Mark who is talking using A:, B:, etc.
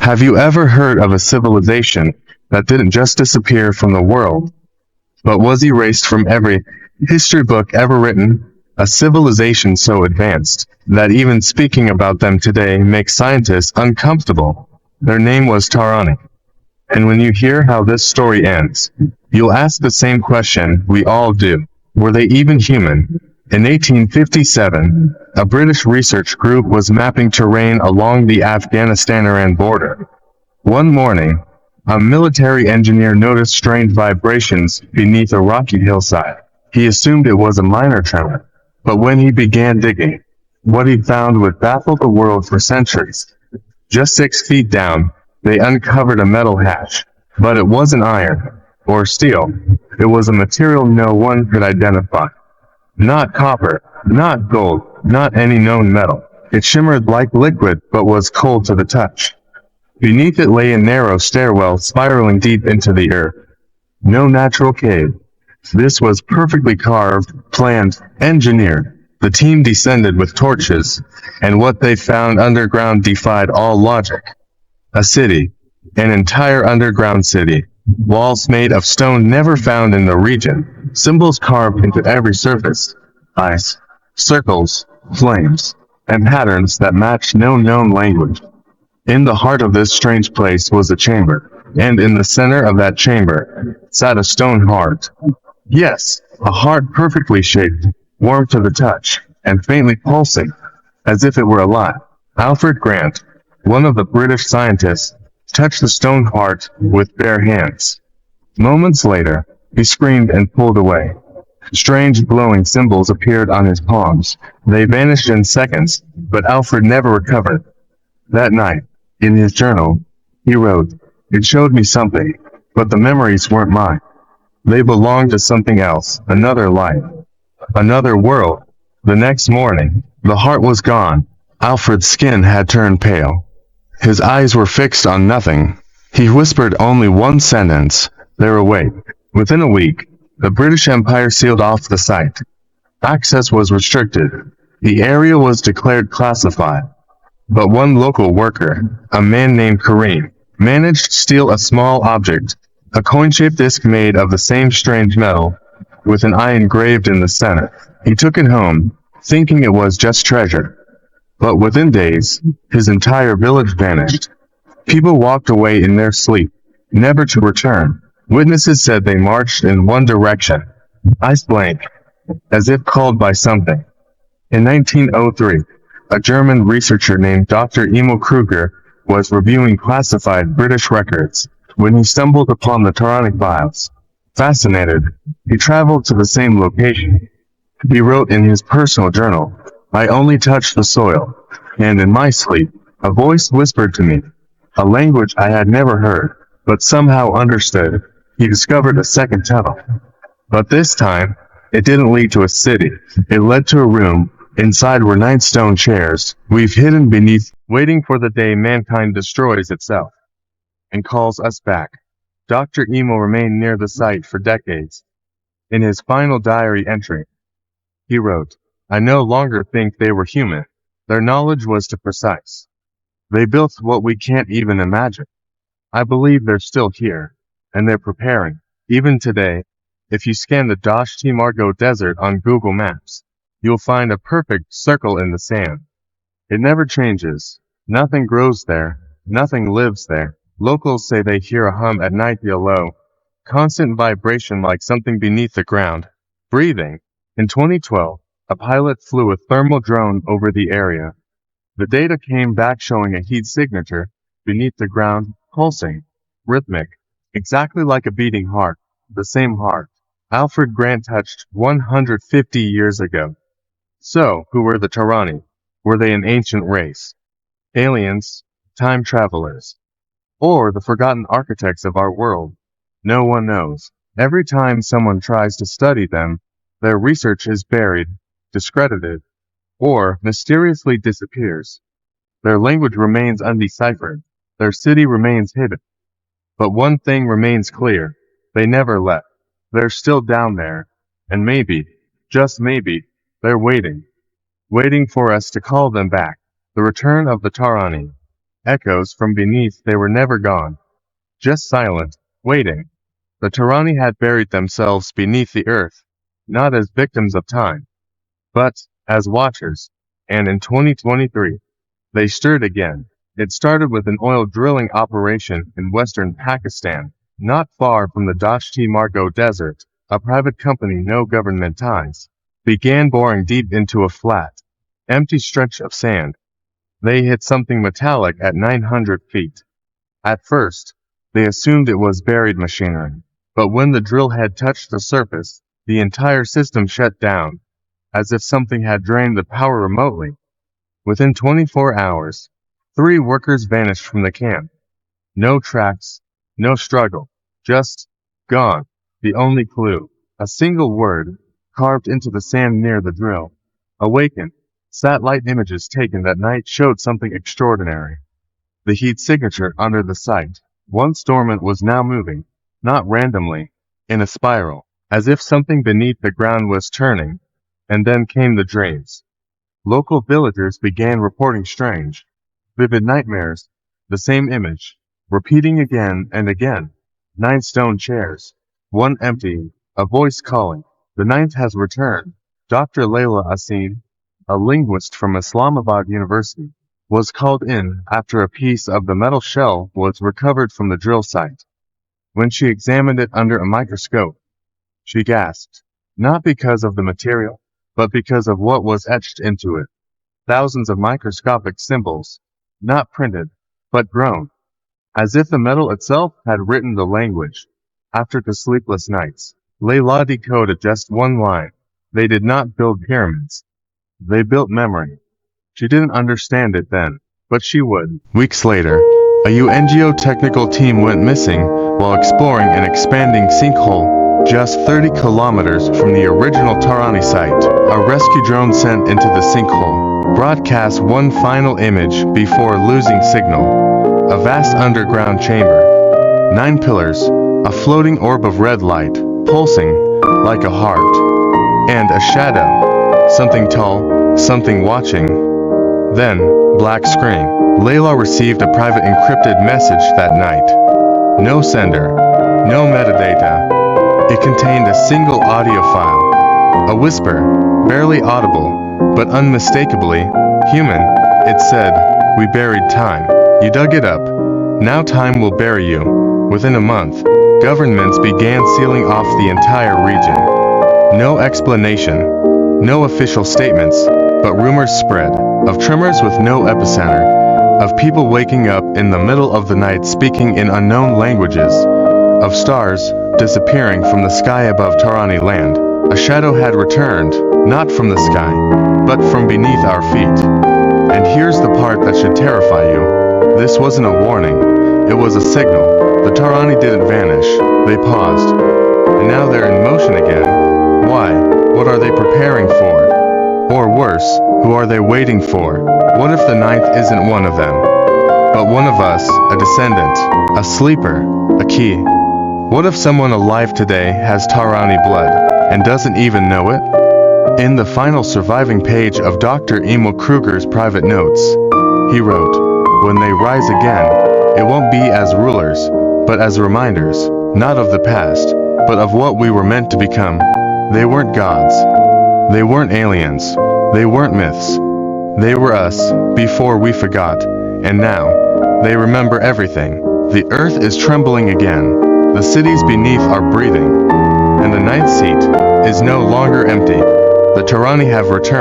A: Have you ever heard of a civilization that didn't just disappear from the world, but was erased from every history book ever written? A civilization so advanced that even speaking about them today makes scientists uncomfortable. Their name was Tarani. And when you hear how this story ends, you'll ask the same question we all do. Were they even human? In 1857, a British research group was mapping terrain along the Afghanistan-Iran border. One morning, a military engineer noticed strange vibrations beneath a rocky hillside. He assumed it was a minor tremor, but when he began digging, what he found would baffle the world for centuries. Just 6 feet down, they uncovered a metal hatch, but it wasn't iron or steel. It was a material no one could identify. Not copper, not gold, not any known metal. It shimmered like liquid but was cold to the touch. Beneath it lay a narrow stairwell spiraling deep into the earth. No natural cave. This was perfectly carved, planned, engineered. The team descended with torches, and what they found underground defied all logic. A city, an entire underground city. Walls made of stone never found in the region. Symbols carved into every surface. Eyes, circles, flames, and patterns that matched no known language. In the heart of this strange place was a chamber, and in the center of that chamber sat a stone heart. Yes, a heart perfectly shaped, warm to the touch, and faintly pulsing, as if it were alive. Alfred Grant, one of the British scientists, touched the stone heart with bare hands. Moments later, he screamed and pulled away. Strange glowing symbols appeared on his palms. They vanished in seconds, but Alfred never recovered. That night, in his journal, he wrote, "It showed me something, but the memories weren't mine. They belonged to something else, another life, another world." The next morning, the heart was gone. Alfred's skin had turned pale. His eyes were fixed on nothing. He whispered only one sentence, "They're awake." Within a week, the British Empire sealed off the site. Access was restricted. The area was declared classified. But one local worker, a man named Kareem, managed to steal a small object, a coin-shaped disc made of the same strange metal, with an eye engraved in the center. He took it home, thinking it was just treasure. But within days, his entire village vanished. People walked away in their sleep, never to return. Witnesses said they marched in one direction, eyes blank, as if called by something. In 1903, a German researcher named Dr. Emil Kruger was reviewing classified British records when he stumbled upon the Tarani files. Fascinated, he traveled to the same location. He wrote in his personal journal, "I only touched the soil, and in my sleep, a voice whispered to me, a language I had never heard, but somehow understood." He discovered a second tunnel. But this time, it didn't lead to a city. It led to a room. Inside were 9 stone chairs, we've hidden beneath, waiting for the day mankind destroys itself and calls us back. Dr. Emil remained near the site for decades. In his final diary entry, he wrote, "I no longer think they were human. Their knowledge was too precise. They built what we can't even imagine. I believe they're still here, and they're preparing. Even today, if you scan the Dasht Margot Desert on Google Maps, you'll find a perfect circle in the sand. It never changes. Nothing grows there. Nothing lives there. Locals say they hear a hum at night below, constant vibration like something beneath the ground, breathing." In 2012, a pilot flew a thermal drone over the area. The data came back showing a heat signature beneath the ground, pulsing, rhythmic, exactly like a beating heart, the same heart Alfred Grant touched 150 years ago. So, who were the Tarani? Were they an ancient race? Aliens? Time travelers? Or the forgotten architects of our world? No one knows. Every time someone tries to study them, their research is buried, discredited, or mysteriously disappears. Their language remains undeciphered. Their city remains hidden. But one thing remains clear. They never left. They're still down there. And maybe, just maybe, they're waiting for us to call them back. The Return of the Tarani. echoes from beneath. They were never gone, just silent, waiting. The Tarani had buried themselves beneath the earth, not as victims of time, but as watchers. And in 2023, they stirred again. It started with an oil drilling operation in western Pakistan, not far from the Dashti Margo Desert. A private company, no government ties, began boring deep into a flat, empty stretch of sand. They hit something metallic at 900 feet. At first, they assumed it was buried machinery, but when the drill head touched the surface, the entire system shut down, as if something had drained the power remotely. Within 24 hours, 3 workers vanished from the camp. No tracks, no struggle, just gone. The only clue, a single word, carved into the sand near the drill. Awaken. Satellite images taken that night showed something extraordinary. The heat signature under the site, once dormant, was now moving, not randomly, in a spiral, as if something beneath the ground was turning. And then came the dreams. Local villagers began reporting strange, vivid nightmares, the same image, repeating again and again. 9 stone chairs, one empty, a voice calling, "The ninth has returned." Dr. Layla Asim, a linguist from Islamabad University, was called in after a piece of the metal shell was recovered from the drill site. When she examined it under a microscope, she gasped, not because of the material, but because of what was etched into it. Thousands of microscopic symbols, not printed, but grown, as if the metal itself had written the language. After the sleepless nights, Layla decoded just one line. They did not build pyramids. They built memory. She didn't understand it then, but she would. Weeks later, a UNGO technical team went missing while exploring an expanding sinkhole just 30 kilometers from the original Tarani site. A rescue drone sent into the sinkhole broadcast one final image before losing signal. A vast underground chamber. 9 pillars, a floating orb of red light, pulsing like a heart. And a shadow. Something tall, something watching. Then, black screen. Layla received a private encrypted message that night. No sender, no metadata. It contained a single audio file. A whisper, barely audible, but unmistakably human. It said, "We buried time. You dug it up. Now time will bury you." Within a month, governments began sealing off the entire region. No explanation, no official statements, but rumors spread, of tremors with no epicenter, of people waking up in the middle of the night speaking in unknown languages, of stars disappearing from the sky above Tarani land. A shadow had returned, not from the sky, but from beneath our feet. And here's the part that should terrify you. This wasn't a warning, it was a signal. The Tarani didn't vanish, they paused. And now they're in motion again. Why? What are they preparing for? Or worse, who are they waiting for? What if the ninth isn't one of them, but one of us, a descendant, a sleeper, a key? What if someone alive today has Tarani blood, and doesn't even know it? In the final surviving page of Dr. Emil Kruger's private notes, he wrote, "When they rise again, it won't be as rulers, but as reminders, not of the past, but of what we were meant to become." They weren't gods. They weren't aliens. They weren't myths. They were us, before we forgot, and now, they remember everything. The earth is trembling again. The cities beneath are breathing, and the ninth seat is no longer empty. The Tarani have returned.